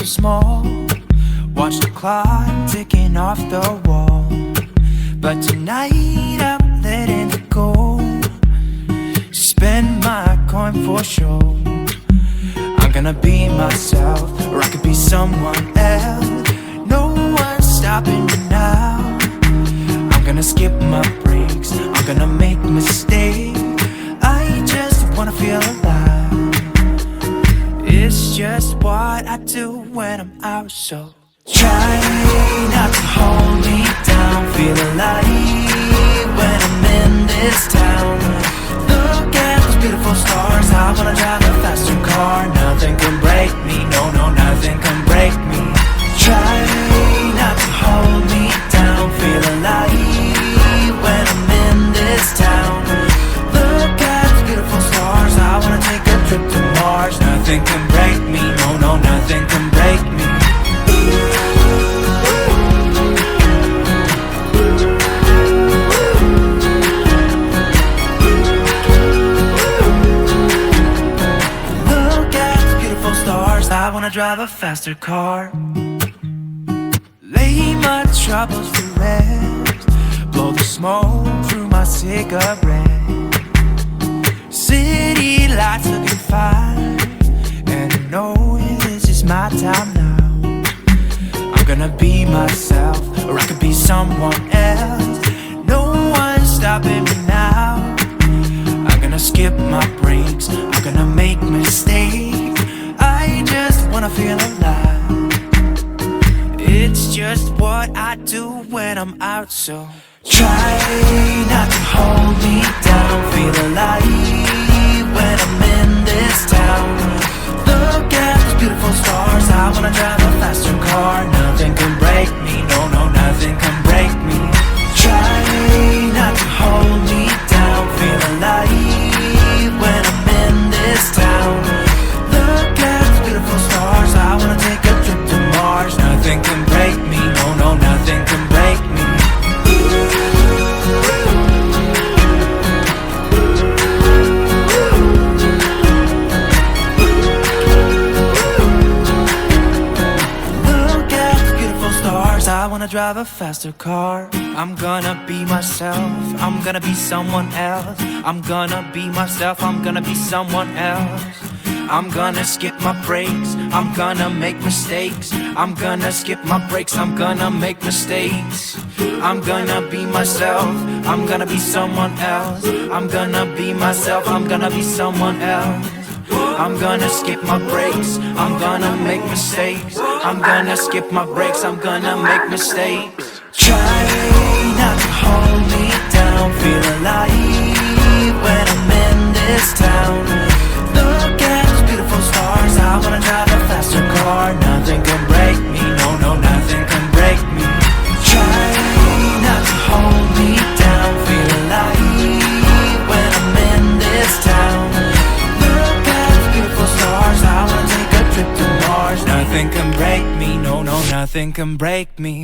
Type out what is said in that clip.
so small. Watch the clock ticking off the wall. But tonight I'm letting it go. Spend my coin for sure. I'm gonna be myself, or I could be someone else. No one's stopping me now. I'm gonna skip my breaks, I'm gonna make mistakes. I just wanna feel alive. It's just what I do when I'm out, so try not to hold me down. Feel alive when I'm in this town. Look at those beautiful stars. I wanna drive a faster car. Nothing can break me, no, no, nothing can break me. Try not to hold me down. Feel alive when I'm in this town. Look at those beautiful stars. I wanna take a trip to Mars. Nothing can break me, no, no, nothing can break me. I wanna drive a faster car. Lay my troubles to rest. Blow the smoke through my cigarette. City lights looking fine, and I know this is my time now. I'm gonna be myself, or I could be someone else. No one's stopping me now. I'm gonna skip my breaks, I'm gonna make mistakes. I just wanna feel alive. It's just what I do when I'm out, so try not to hold me down. Feel alive when I'm in this town. Look at those beautiful stars. I wanna drive a faster car. Nothing can break me, no, no, nothing can break me. Try not to hold me down. Feel alive when I'm in this town. Look at beautiful stars. I wanna take a trip to Mars. Nothing can break me, no, no, nothing can break me. Look at the beautiful stars. I wanna drive a faster car. I'm gonna be myself, I'm gonna be someone else. I'm gonna be myself, I'm gonna be someone else. I'm gonna skip my breaks, I'm gonna make mistakes. I'm gonna skip my breaks, I'm gonna make mistakes. I'm gonna be myself, I'm gonna be someone else. I'm gonna be myself, I'm gonna be someone else. I'm gonna skip my breaks, I'm gonna make mistakes. I'm gonna skip my breaks, I'm gonna make mistakes. Try not to hold me down. Feel alive when I'm in this town. Look at those beautiful stars. I wanna drive a faster car. Nothing can break me, no, no, nothing can break me. Try not to hold me down. Feel alive when I'm in this town. Look at those beautiful stars. I wanna take a trip to Mars. Nothing can break me, no, no, nothing can break me.